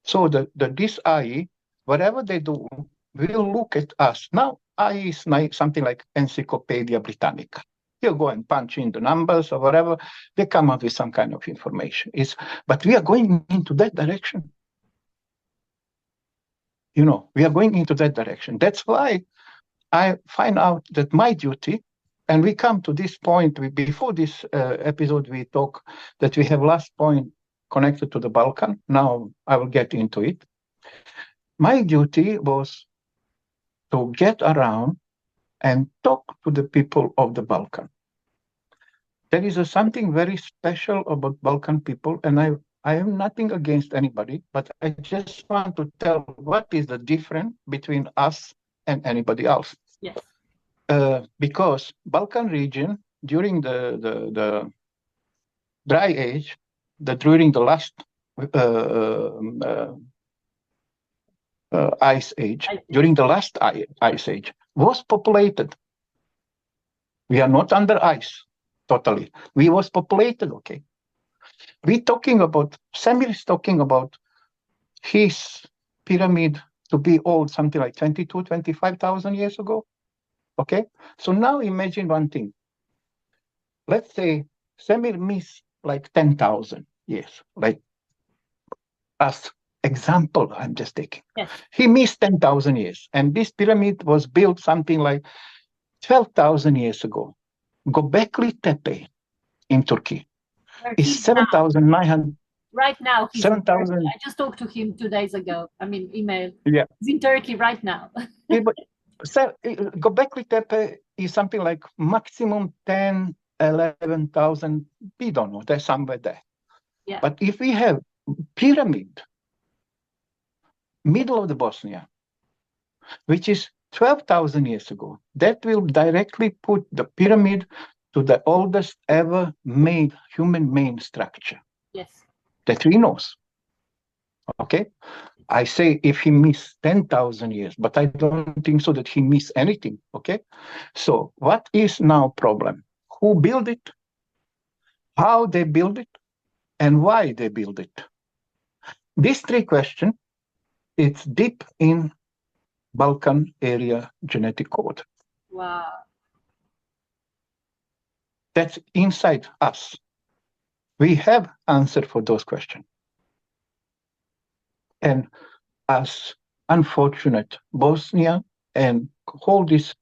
So this AI, whatever they do, will look at us. Now, AI is something like Encyclopedia Britannica. You go and punch in the numbers or whatever, they come up with some kind of information. But we are going into that direction. We are going into that direction. That's why I find out that my duty, and we come to this point, before this episode, we talk that we have last point connected to the Balkan. Now I will get into it. My duty was to get around and talk to the people of the Balkan. There is something very special about Balkan people, and I have nothing against anybody, but I just want to tell what is the difference between us and anybody else. Yes. Because Balkan region during the dry age, during the last ice age, during the last ice age, was populated. We are not under ice totally. We was populated, okay. Samir is talking about his pyramid to be old, something like 25,000 years ago. Okay, so now imagine one thing. Let's say Samir missed like 10,000 years, like as example, I'm just taking. Yes. He missed 10,000 years, and this pyramid was built something like 12,000 years ago. Göbekli Tepe in Turkey is 7,900. Right now, 7,000. I just talked to him 2 days ago. Email. Yeah. He's in Turkey right now. Yeah, but Göbekli Tepe is something like maximum 10, 11,000. We don't know. There's somewhere there. Yeah. But if we have pyramid, middle of the Bosnia, which is 12,000 years ago, that will directly put the pyramid to the oldest ever made human-made structure. Yes. That we know. Okay? I say if he missed 10,000 years, but I don't think so that he missed anything. Okay? So what is now problem? Who built it? How they build it? And why they build it? These three questions, it's deep in Balkan area genetic code. Wow. That's inside us. We have answer for those questions. And as unfortunate, Bosnia and whole this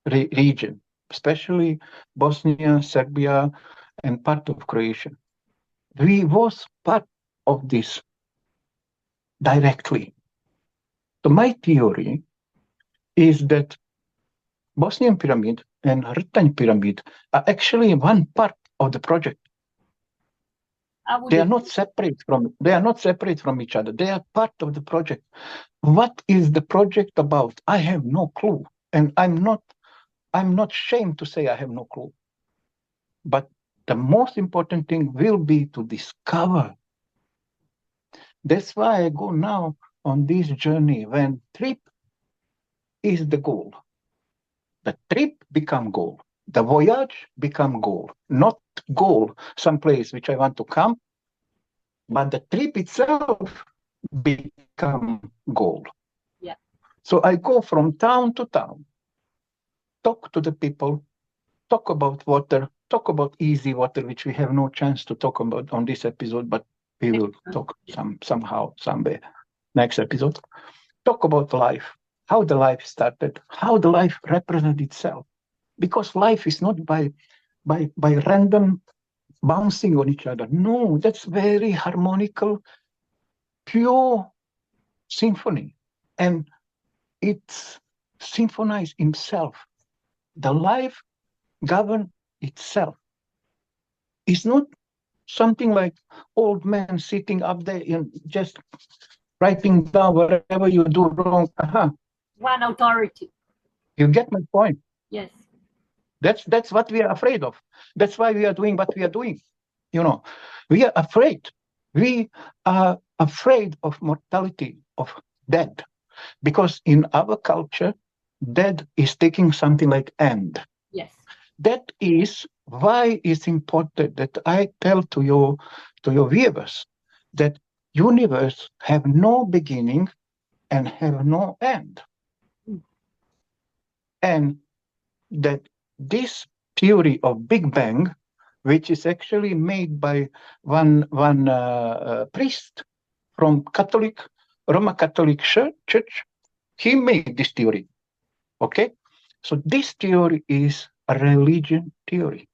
region, especially Bosnia, Serbia, and part of Croatia, we was part of this directly. So my theory is that Bosnian pyramid and Rtanj pyramid are actually one part of the project. They are not separate from each other. They are part of the project. What is the project about? I have no clue. And I'm not ashamed to say I have no clue. But the most important thing will be to discover. That's why I go now on this journey when trip is the goal. The trip become goal. The voyage become goal. Not goal someplace which I want to come, but the trip itself become goal. Yeah. So I go from town to town, talk to the people, talk about water, talk about easy water, which we have no chance to talk about on this episode, but we will talk somehow, somewhere, next episode. Talk about life, how the life started, how the life represents itself. Because life is not by random bouncing on each other. No, that's very harmonical, pure symphony. And it's symphonized himself. The life governs itself. It's not something like old man sitting up there and just writing down whatever you do wrong. One authority. You get my point? Yes. That's what we are afraid of. That's why we are doing what we are doing. We are afraid. We are afraid of mortality, of death. Because in our culture, death is taking something like end. Yes. That is why it's important that I tell to your viewers that universe have no beginning and have no end. And that this theory of Big Bang, which is actually made by one priest from Roman Catholic Church, he made this theory. Okay, so this theory is a religion theory.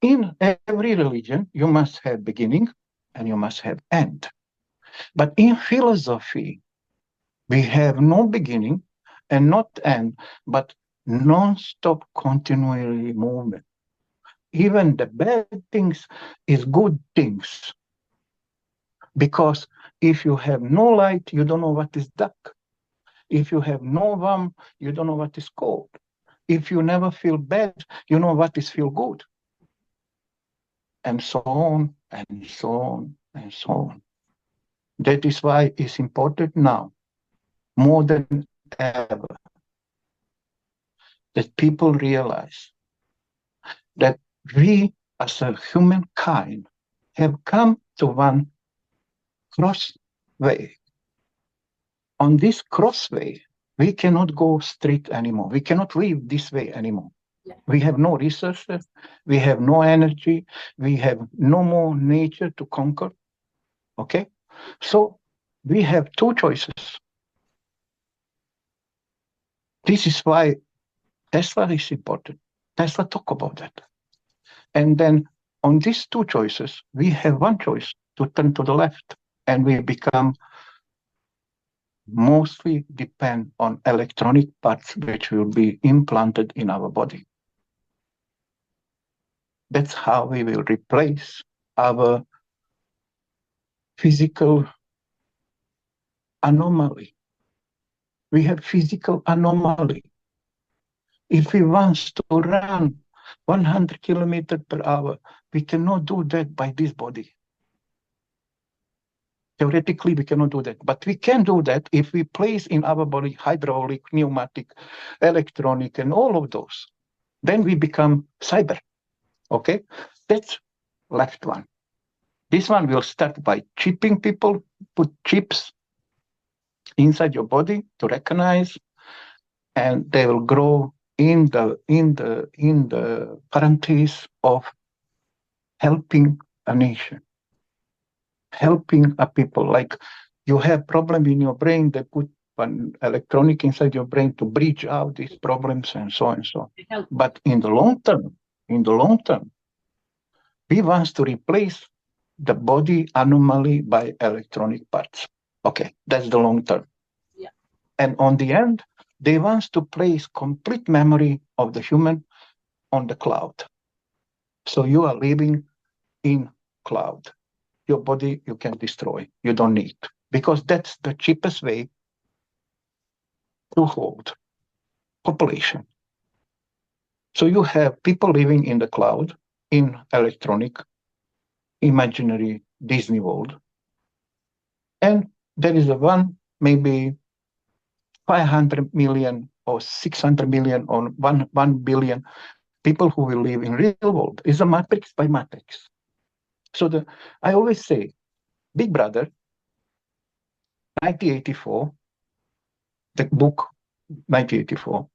In every religion, you must have beginning and you must have end. But in philosophy, we have no beginning and not end, but non-stop continually movement. Even the bad things is good things. Because if you have no light, you don't know what is dark. If you have no warm, you don't know what is cold. If you never feel bad, you know what is feel good. And so on, and so on, and so on. That is why it's important now, more than ever, that people realize that we as a humankind have come to one crossway. On this crossway, we cannot go straight anymore. We cannot live this way anymore. Yeah. We have no resources, we have no energy, we have no more nature to conquer. Okay? So we have two choices. This is why Tesla is important. Tesla talk about that. And then on these two choices, we have one choice to turn to the left, and we become mostly depend on electronic parts which will be implanted in our body. That's how we will replace our physical anomaly. We have physical anomaly. If we want to run 100 kilometers per hour, we cannot do that by this body. Theoretically, we cannot do that, but we can do that if we place in our body hydraulic, pneumatic, electronic, and all of those. Then we become cyber. Okay, that's left one. This one will start by chipping people, put chips inside your body to recognize, and they will grow in the parenthesis of helping a nation, helping a people. Like you have problem in your brain, they put an electronic inside your brain to bridge out these problems and so on and so on. But in the long term, we want to replace the body anomaly by electronic parts. Okay, that's the long term. Yeah. And on the end, they want to place complete memory of the human on the cloud. So you are living in cloud. Your body you can destroy. You don't need. Because that's the cheapest way to hold population. So you have people living in the cloud, in electronic, imaginary Disney world. And there is a one, maybe 500 million or 600 million or 1 billion people who will live in real world. Is a matrix by matrix. So I always say, Big Brother, 1984, the book 1984,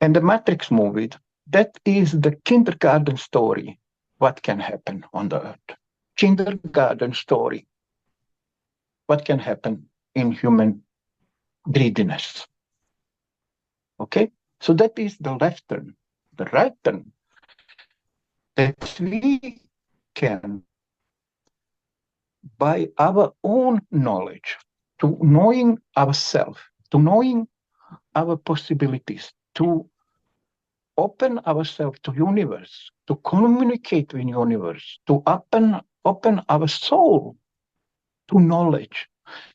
and the Matrix movie, that is the kindergarten story, what can happen on the earth. Kindergarten story, what can happen in human greediness. Okay, so that is the left turn. The right turn, that we can, by our own knowledge, to knowing ourselves, to knowing our possibilities, to open ourselves to universe, to communicate with universe, to open our soul to knowledge,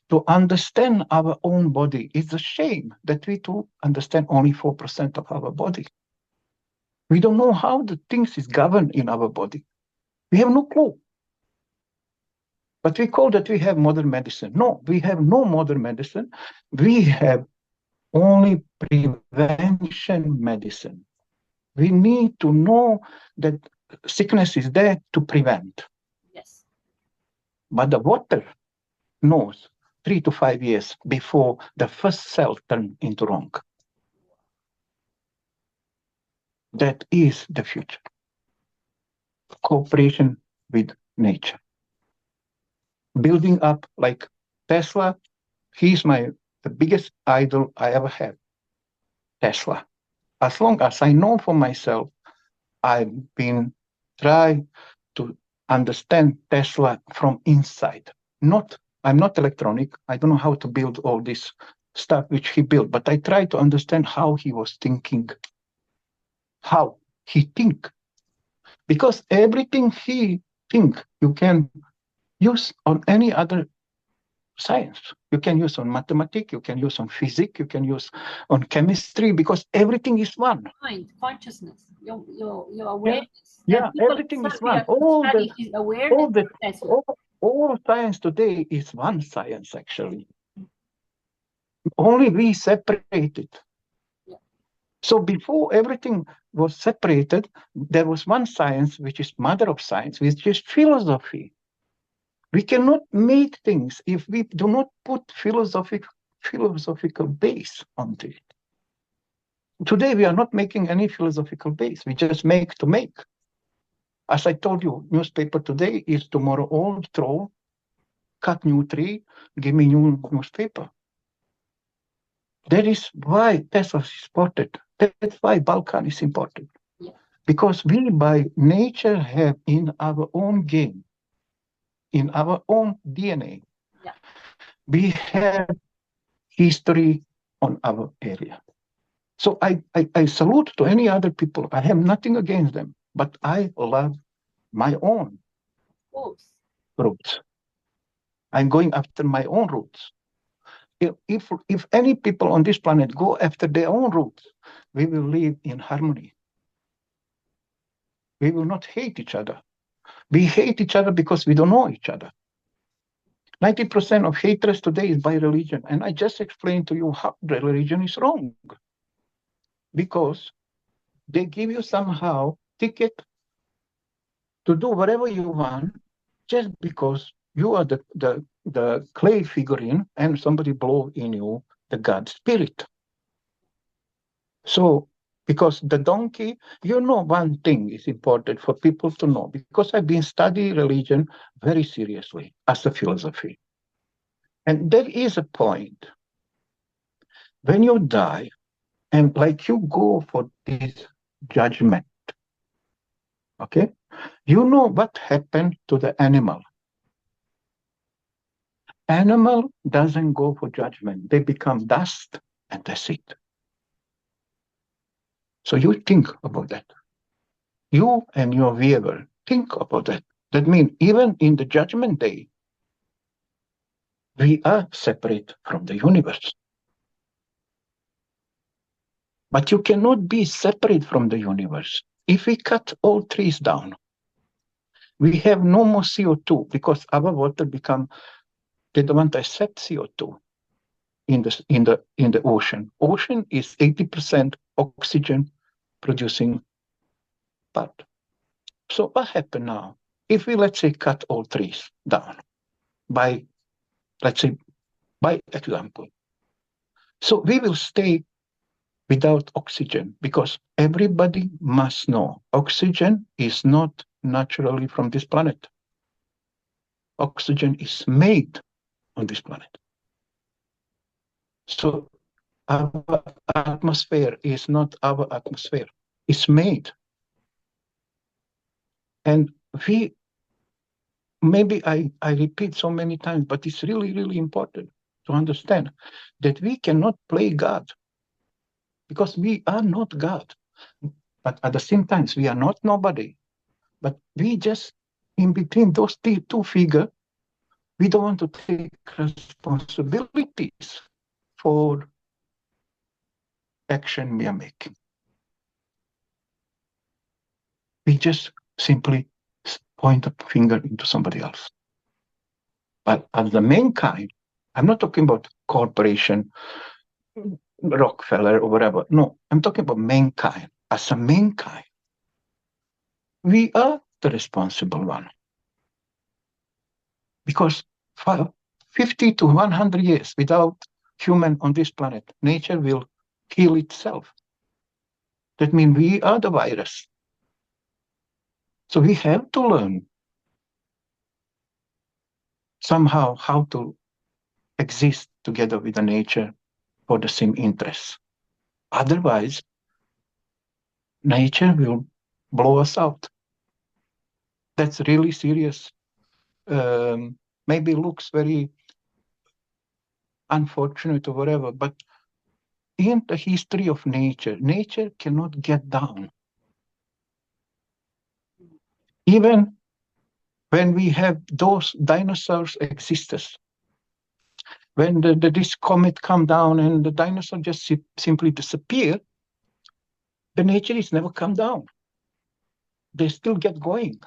to understand our own body. It's a shame that we do understand only 4% of our body. We don't know how the things is governed in our body. We have no clue. But we call that we have modern medicine. No, we have no modern medicine. We have only prevention medicine. We need to know that sickness is there to prevent. Yes. But the water knows 3 to 5 years before the first cell turns into wrong. That is the future. Cooperation with nature. Building up like Tesla, he's the biggest idol I ever had. Tesla. As long as I know for myself, I've been trying to understand Tesla from inside. I'm not electronic. I don't know how to build all this stuff which he built, but I try to understand how he was thinking, how he think. Because everything he think you can use on any other science. You can use on mathematics, you can use on physics, you can use on chemistry, because everything is one. Mind, consciousness, your awareness. Yeah, everything is one. All science today is one science, actually. Only we separate it. Yeah. So before everything was separated, there was one science, which is mother of science, which is philosophy. We cannot make things if we do not put philosophical base onto it. Today, we are not making any philosophical base. We just make to make. As I told you, newspaper today is tomorrow old, throw, cut new tree, give me new newspaper. That is why Tesla is important. That's why Balkan is important. Yeah. Because we by nature have in our own game, in our own DNA, yeah. we have history on our area. So I salute to any other people. I have nothing against them, but I love my own roots. I'm going after my own roots. If any people on this planet go after their own roots, we will live in harmony. We will not hate each other. We hate each other because we don't know each other. 90% of hatred today is by religion. And I just explained to you how the religion is wrong. Because they give you somehow ticket to do whatever you want just because you are the clay figurine and somebody blow in you the God spirit. So, because the donkey, one thing is important for people to know, because I've been studying religion very seriously as a philosophy. And there is a point when you die and like you go for this judgment, okay? You know what happened to the animal. Animal doesn't go for judgment. They become dust and that's it. So you think about that. You and your viewer, think about that. That means even in the judgment day, we are separate from the universe. But you cannot be separate from the universe. If we cut all trees down, we have no more CO2 because our water become, they don't want to accept CO2 in the ocean. Ocean is 80% oxygen producing part. So what happened now? If we, let's say, cut all trees down by example, so we will stay without oxygen because everybody must know oxygen is not naturally from this planet. Oxygen is made on this planet. So our atmosphere is not our atmosphere. It's made. And maybe I repeat so many times, but it's really, really important to understand that we cannot play God because we are not God. But at the same time, we are not nobody. But we just, in between those two figures, we don't want to take responsibilities for action we are making. We just simply point a finger into somebody else. But as the mankind, I'm not talking about corporation, Rockefeller or whatever. No, I'm talking about mankind. As a mankind, we are the responsible one. Because 50 to 100 years without human on this planet, nature will heal itself. That means we are the virus. So we have to learn somehow how to exist together with the nature for the same interests. Otherwise, nature will blow us out. That's really serious. Maybe looks very unfortunate or whatever, but in the history of nature, nature cannot get down. Even when we have those dinosaurs existed, when this comet come down and the dinosaur just simply disappear, the nature is never come down. They still get going.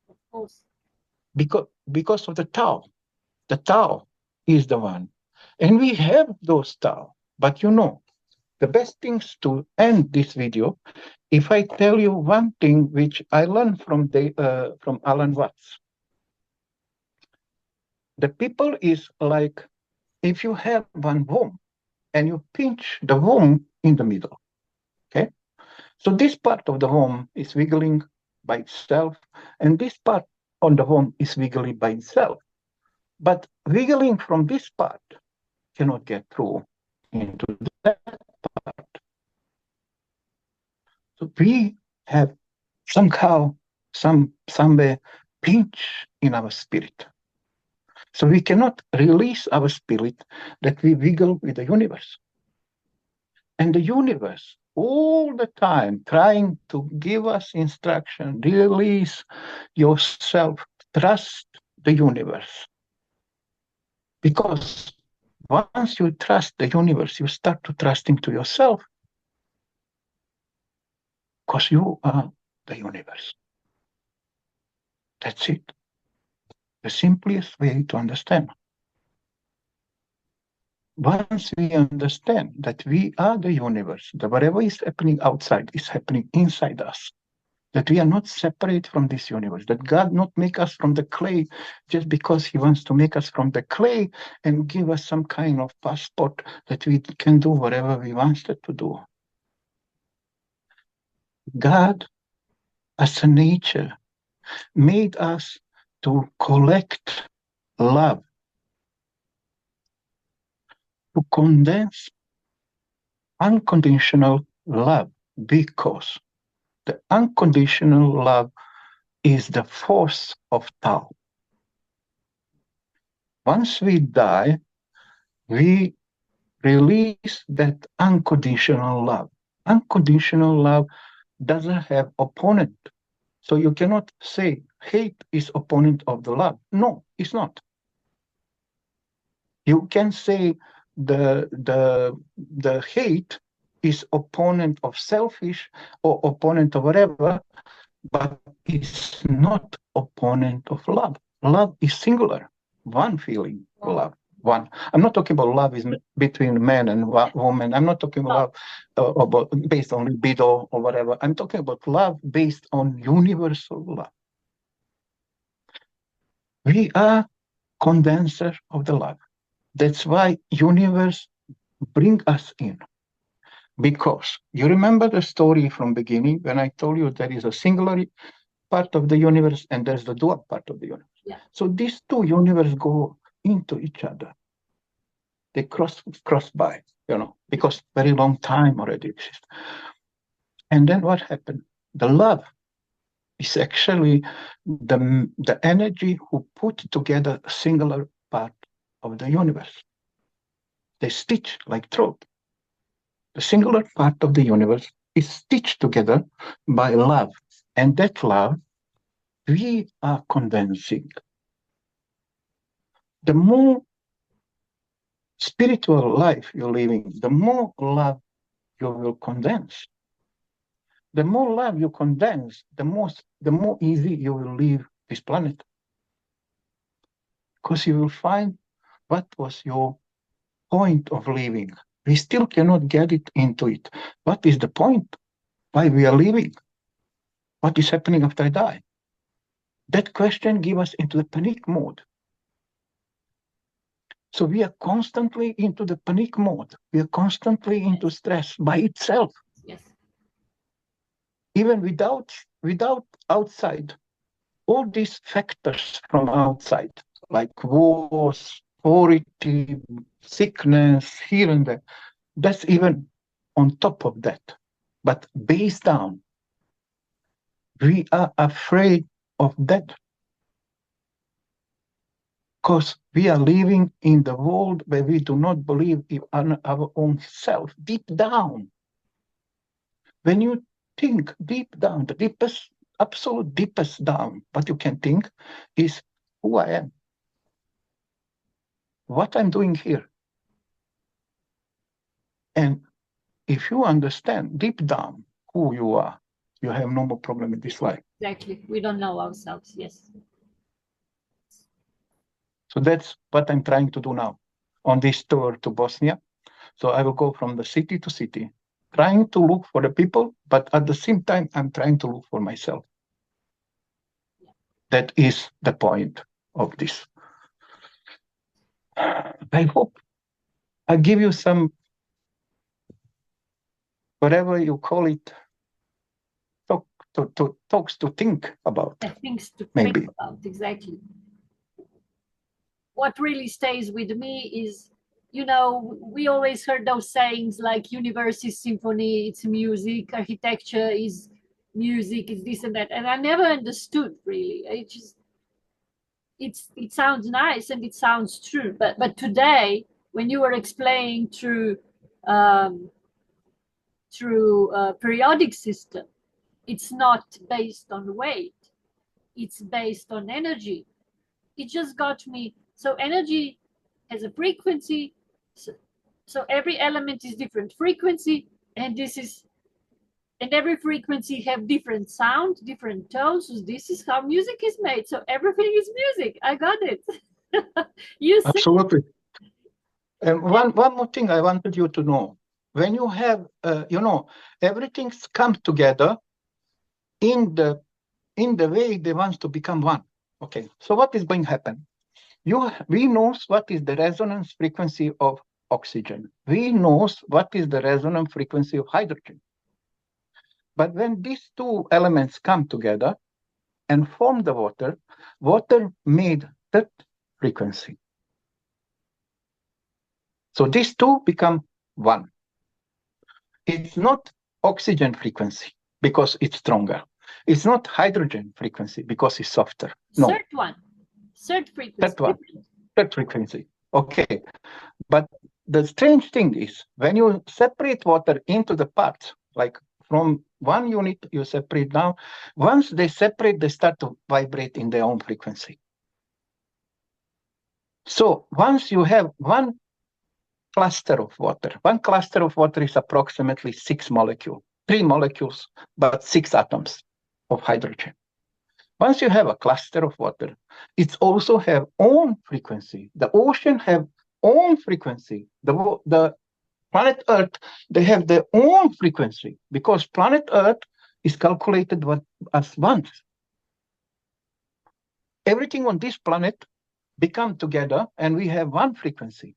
Of course. Because of the Tao. The Tao is the one. And we have those Tao. But you know, the best things to end this video, if I tell you one thing which I learned from Alan Watts. The people is like, if you have one worm and you pinch the worm in the middle, okay? So this part of the worm is wiggling by itself, and this part on the worm is wiggling by itself. But wiggling from this part cannot get through into that part. So we have somehow, somewhere pinch in our spirit. So we cannot release our spirit that we wiggle with the universe. And the universe, all the time, trying to give us instruction, release yourself, trust the universe. Because once you trust the universe, you start to trust into yourself. Because you are the universe. That's it. The simplest way to understand. Once we understand that we are the universe, that whatever is happening outside is happening inside us, that we are not separate from this universe, that God not make us from the clay just because he wants to make us from the clay and give us some kind of passport that we can do whatever we wanted to do. God, as a nature, made us to collect love, to condense unconditional love, because the unconditional love is the force of Tao. Once we die, we release that unconditional love. Unconditional love doesn't have opponent. So you cannot say hate is opponent of the love. No, it's not. You can say the hate is opponent of selfish or opponent of whatever, but it's not opponent of love. Love is singular, one feeling, love, one. I'm not talking about love is between man and woman. I'm not talking about love about based on libido or whatever. I'm talking about love based on universal love. We are condenser of the love. That's why universe bring us in. Because you remember the story from beginning when I told you there is a singular part of the universe and there's the dual part of the universe. Yeah. So these two universes go into each other. They cross by, because very long time already exists. And then what happened? The love is actually the energy who put together a singular part of the universe. They stitch like throat. The singular part of the universe is stitched together by love. And that love, we are condensing. The more spiritual life you're living, the more love you will condense. The more love you condense, the more easy you will leave this planet. Because you will find what was your point of living. We still cannot get it into it. What is the point? Why we are living? What is happening after I die? That question gives us into the panic mode. So we are constantly into the panic mode. We are constantly into stress by itself. Yes. Even without outside, all these factors from outside, like wars, poverty, sickness, here and there, that's even on top of that. But based down, we are afraid of that. Because we are living in the world where we do not believe in our own self, deep down. When you think deep down, the deepest, absolute deepest down, what you can think is who I am, what I'm doing here. And if you understand deep down who you are, you have no more problem in this life. Exactly. We don't know ourselves. Yes. So that's what I'm trying to do now on this tour to Bosnia. So I will go from the city to city, trying to look for the people, but at the same time, I'm trying to look for myself. That is the point of this. I hope I give you some, whatever you call it, talks to think about. Things to maybe. think about, exactly. What really stays with me is, you know, we always heard those sayings like universe is symphony, it's music, architecture is music, it's this and that. And I never understood really. It sounds nice and it sounds true. But today, when you were explaining through periodic system, it's not based on weight, it's based on energy. It just got me. So energy has a frequency, so every element is different frequency, and every frequency have different sound, different tones. So this is how music is made. So everything is music. I got it. You see? Absolutely. And one more thing I wanted you to know. When you have, everything's come together in the way they want to become one. Okay, so what is going to happen? We knows what is the resonance frequency of oxygen. We knows what is the resonance frequency of hydrogen. But when these two elements come together and form the water made that frequency. So these two become one. It's not oxygen frequency because it's stronger. It's not hydrogen frequency because it's softer. No. Third frequency. Third frequency. Okay. But the strange thing is when you separate water into the parts, like from one unit you separate now, once they separate, they start to vibrate in their own frequency. So once you have one cluster of water is approximately 6 molecules, 3 molecules, but 6 atoms of hydrogen. Once you have a cluster of water, it also have own frequency. The ocean have own frequency. The planet Earth, they have their own frequency because planet Earth is calculated as once. Everything on this planet become together and we have one frequency,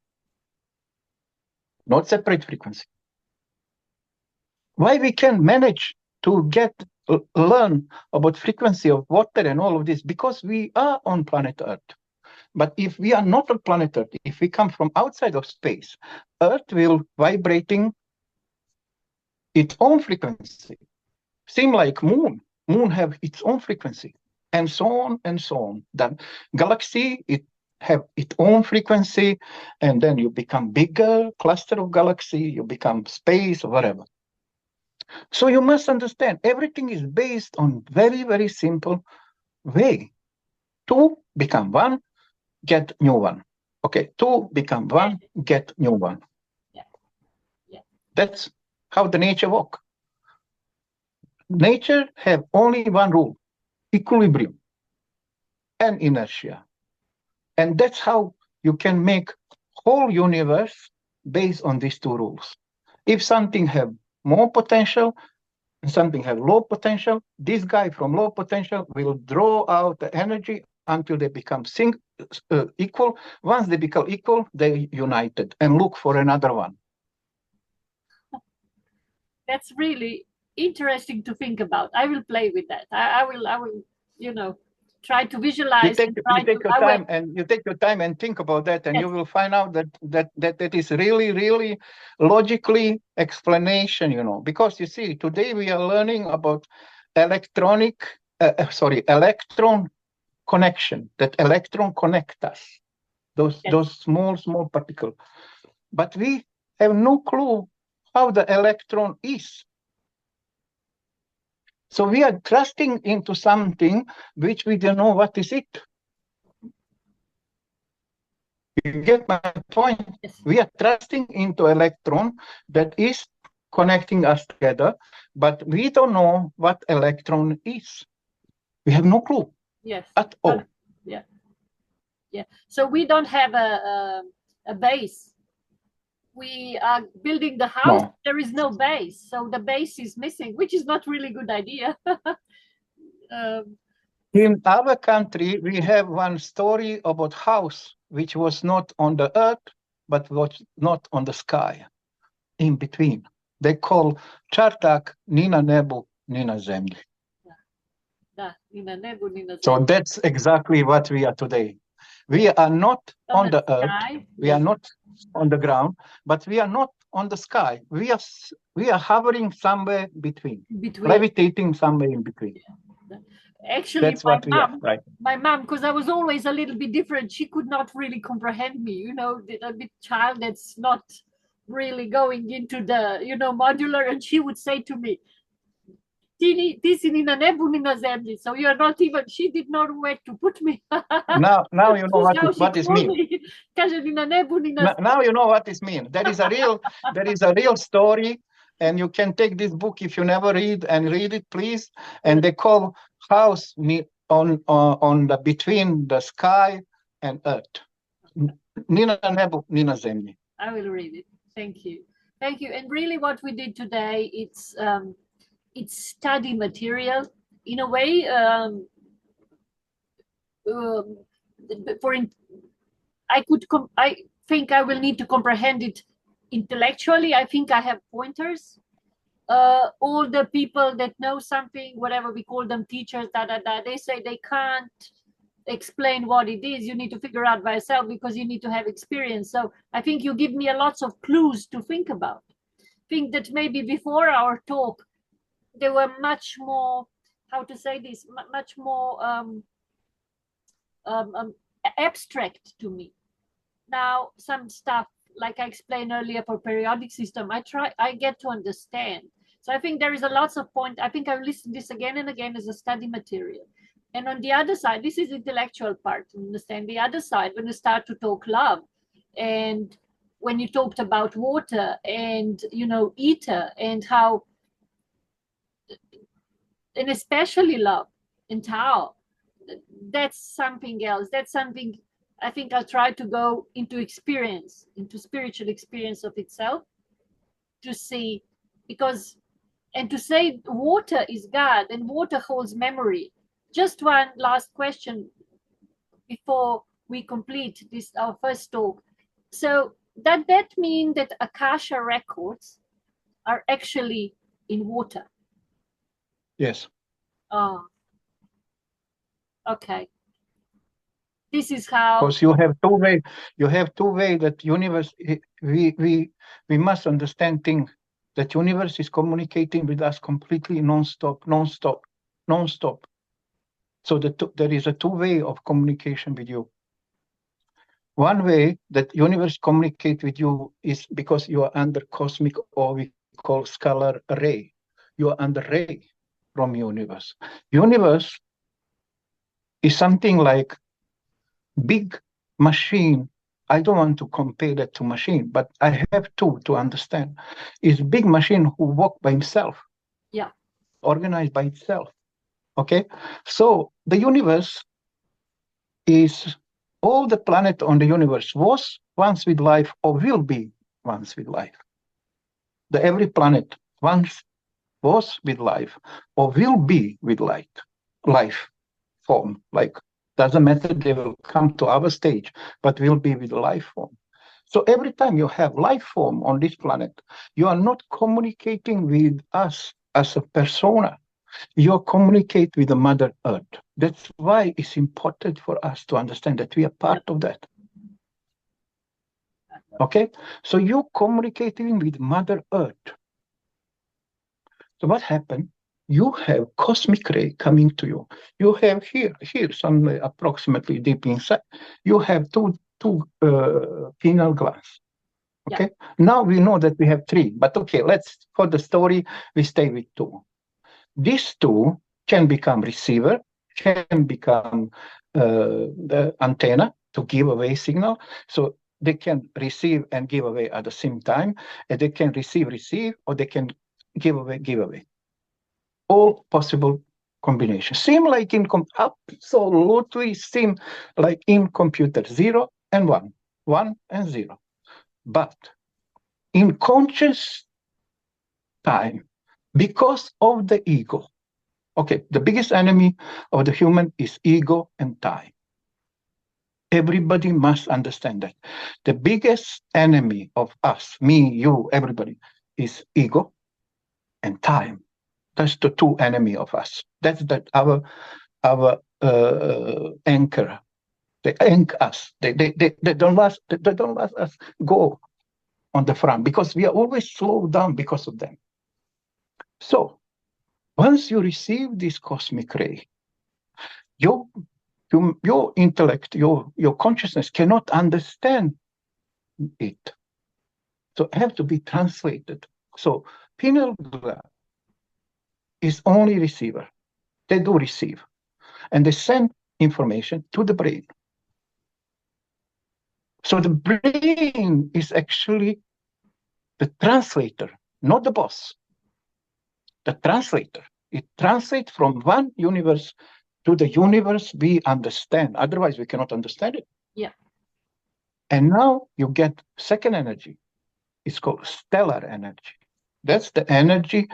not separate frequency. Why we can manage to learn about frequency of water and all of this? Because we are on planet Earth. But if we are not on planet Earth, if we come from outside of space, Earth will vibrating its own frequency. Same like moon have its own frequency, and so on and so on. The galaxy, it have its own frequency, and then you become bigger cluster of galaxy, you become space or whatever. So you must understand, everything is based on very, very simple way. 2 become 1, get new one. Okay, 2 become 1, get new one. Yeah. That's how the nature works. Nature have only one rule, equilibrium and inertia. And that's how you can make whole universe based on these 2 rules. If something have more potential and something have low potential, this guy from low potential will draw out the energy until they become equal. Once they become equal, they united and look for another one. That's really interesting to think about. I will play with that. I will, try to visualize. You take your time and think about that, and Yes. you will find out that is really, really logically explanation, because you see, today we are learning about electron connection, that electron connect us, those small particles. But we have no clue how the electron is. So we are trusting into something which we don't know what is it. You get my point? Yes. We are trusting into electron that is connecting us together, but we don't know what electron is. We have no clue. Yes. At all. Yeah. So we don't have a base. We are building the house. No. There is no base, so the base is missing, which is not really a good idea. In our country, we have one story about house which was not on the earth, but was not on the sky, in between. They call Čardak ni na nebu, ni na zemlji. So that's exactly what we are today. We are not on the earth, we are not on the ground, but we are not on the sky. We are hovering somewhere between. Levitating somewhere in between. Actually, that's what we are, right? My mom, because I was always a little bit different, she could not really comprehend me, a bit child that's not really going into the, modular, and she would say to me, so you're not even, she did not know where to put me. Now you know what this means. Now you know what this means. There is a real story, and you can take this book if you never read it, please. And they call house on the between the sky and earth. Nina nebu, nina zemlji. I will read it. Thank you. And really, what we did today, it's study material in a way. I think I will need to comprehend it intellectually. I think I have pointers. All the people that know something, whatever we call them, teachers, they say they can't explain what it is. You need to figure out by yourself because you need to have experience. So I think you give me a lots of clues to think about. Think that maybe before our talk, they were much more, how to say this, much more abstract to me. Now, some stuff, like I explained earlier for periodic system, I get to understand. So I think there is a lots of point. I think I've listened this again and again as a study material. And on the other side, this is the intellectual part, understand. The other side, when you start to talk love, and when you talked about water and, ether, and how, and especially love and Tao, that's something else. That's something I think I'll try to go into experience, into spiritual experience of itself, to see, and to say water is God and water holds memory. Just one last question before we complete this, our first talk. So that mean that Akasha records are actually in water? Yes. Oh, okay. This is how. Because you have two way that universe. We must understand things. That universe is communicating with us completely non-stop. So there is a two way of communication with you. One way that universe communicate with you is because you are under cosmic, or we call scalar ray. You are under ray from universe. Universe is something like big machine. I don't want to compare that to machine, but I have to understand. Is big machine who walk by himself. Yeah. Organized by itself. Okay. So the universe is, all the planet on the universe was once with life or will be once with life. Every planet once was with life or will be with life form, like Doesn't matter, they will come to our stage, but will be with life form. So every time you have life form on this planet, you are not communicating with us as a persona. You communicate with the Mother Earth. That's why it's important for us to understand that we are part of that. Okay? So you're communicating with Mother Earth. So what happened? You have cosmic ray coming to you. You have here somewhere approximately deep inside, you have two pineal glands. Okay. Yeah. Now we know that we have three, but okay, for the story, we stay with two. These two can become receiver, can become the antenna to give away signal. So they can receive and give away at the same time, and they can receive, or they can give away. All possible combinations. Seem like absolutely seem like in computer, 0 and 1, 1 and 0. But in conscious time, because of the ego, okay, the biggest enemy of the human is ego and time. Everybody must understand that. The biggest enemy of us, me, you, everybody, is ego and time. That's the two enemy of us. That's our anchor. They anchor us. They don't let us go on the front because we are always slowed down because of them. So once you receive this cosmic ray, your intellect, your consciousness cannot understand it. So it has to be translated. So pineal gland is only receiver. They do receive. And they send information to the brain. So the brain is actually the translator, not the boss. The translator. It translates from one universe to the universe we understand. Otherwise, we cannot understand it. Yeah. And now you get second energy. It's called stellar energy. That's the energy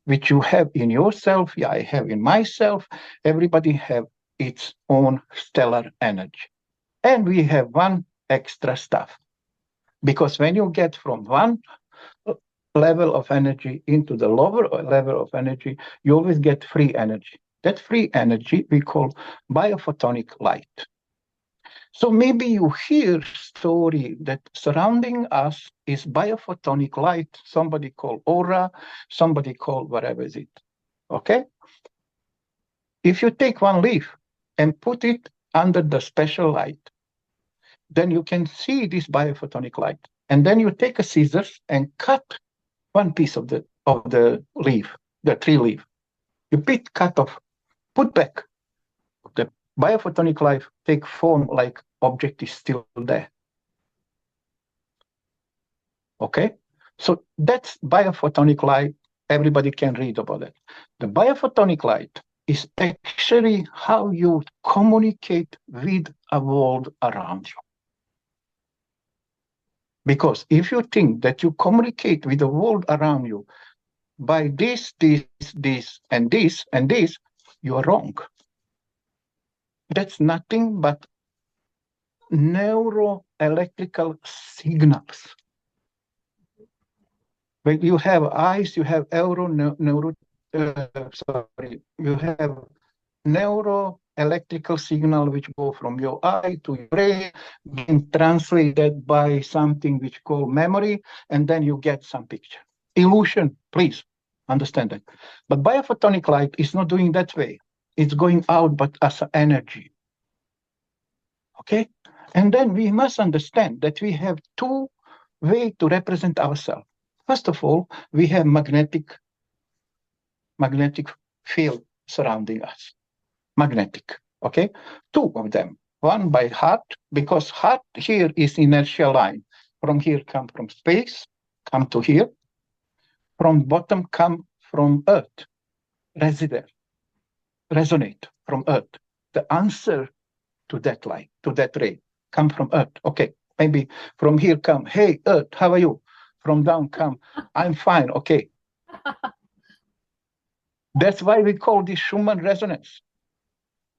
which you have in yourself. Yeah, I have in myself. Everybody have its own stellar energy. And we have one extra stuff. Because when you get from one level of energy into the lower level of energy, you always get free energy. That free energy we call biophotonic light. So maybe you hear story that surrounding us is biophotonic light. Somebody call aura, somebody call whatever is it. Okay? If you take one leaf and put it under the special light, then you can see this biophotonic light. And then you take a scissors and cut one piece of the leaf, the tree leaf. You cut off, put back. The biophotonic light take form like object is still there. Okay? So that's biophotonic light. Everybody can read about it. The biophotonic light is actually how you communicate with a world around you. Because if you think that you communicate with the world around you by this, and this, and this, you are wrong. That's nothing but neuroelectrical signals. When you have eyes, you have you have neuroelectrical signal which go from your eye to your brain, being translated by something which called memory, and then you get some picture. Illusion, please understand that. But biophotonic light is not doing that way. It's going out, but as an energy. Okay? And then we must understand that we have two ways to represent ourselves. First of all, we have magnetic field surrounding us. Magnetic, okay? Two of them. One by heart, because heart here is inertia line. From here come from space, come to here. From bottom come from earth. Resonate from earth. The answer to that light, to that ray, come from earth. Okay, maybe from here come, hey earth, how are you? From down come, I'm fine, okay. That's why we call this Schumann resonance.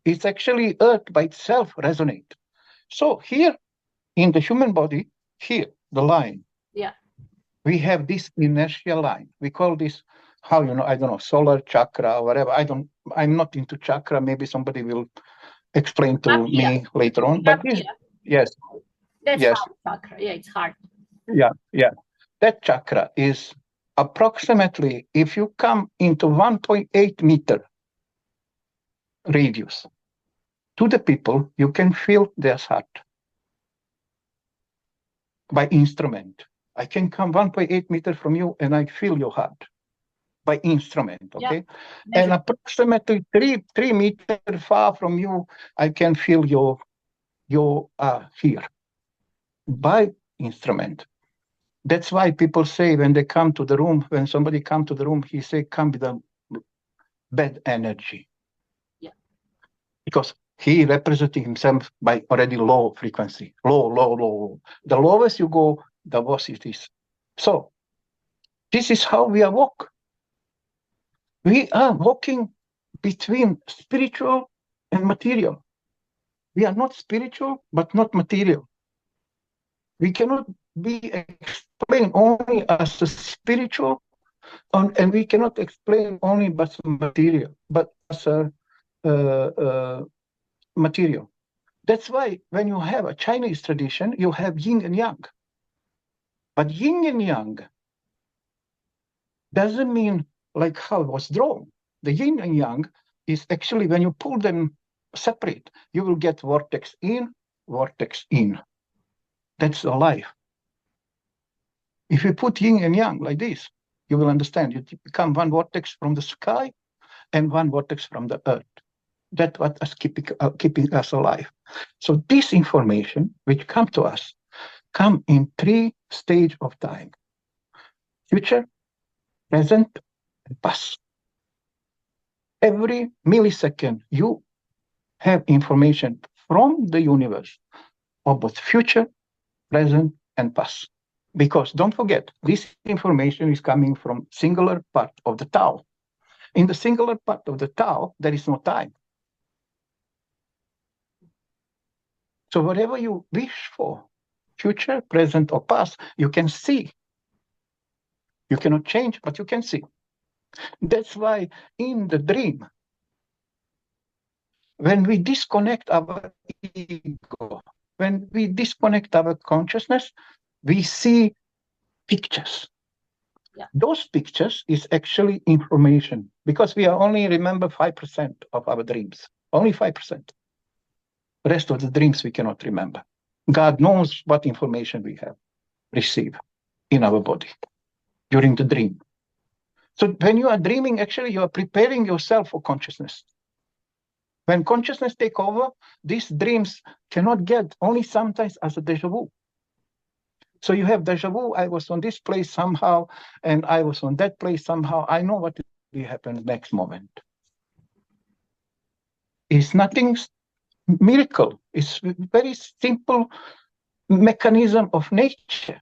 It's actually Earth by itself resonate. So here in the human body, here, the line, Yeah. we have this inertia line. We call this, how, I don't know, solar chakra or whatever. I'm not into chakra. Maybe somebody will explain to me later on. But this, yes. That's yes. heart chakra. Yeah, it's heart. Yeah. That chakra is approximately, if you come into 1.8 meter radius to the people, you can feel their heart by instrument. I can come 1.8 meters from you and I feel your heart by instrument, okay? Yeah. And approximately 3 meters far from you, I can feel your here by instrument. That's why people say when they come to the room, when somebody come to the room, he say, come with a bad energy. Yeah. Because he representing himself by already low frequency, low. The lowest you go, the worse it is. So this is how we are walk. We are walking between spiritual and material. We are not spiritual, but not material. We cannot be explained only as a spiritual, and we cannot explain only as material, but as a material. That's why when you have a Chinese tradition, you have yin and yang. But yin and yang doesn't mean like how it was drawn. The yin and yang is actually when you pull them separate, you will get vortex in, vortex in. That's the life. If you put yin and yang like this, you will understand. You become one vortex from the sky and one vortex from the earth. That's what is keeping us alive. So this information, which come to us, come in 3 stages of time: future, present, and past. Every millisecond, you have information from the universe about future, present, and past. Because don't forget, this information is coming from singular part of the Tao. In the singular part of the Tao, there is no time. So whatever you wish for, future, present, or past, you can see. You cannot change, but you can see. That's why in the dream, when we disconnect our ego, when we disconnect our consciousness, we see pictures. Yeah. Those pictures is actually information, because we are only remember 5% of our dreams, only 5%. The rest of the dreams we cannot remember. God knows what information we have received in our body during the dream. So when you are dreaming, actually you are preparing yourself for consciousness. When consciousness take over, these dreams cannot get only sometimes as a déjà vu. So you have déjà vu, I was on this place somehow, and I was on that place somehow. I know what will happen next moment. It's nothing miracle. It's very simple mechanism of nature.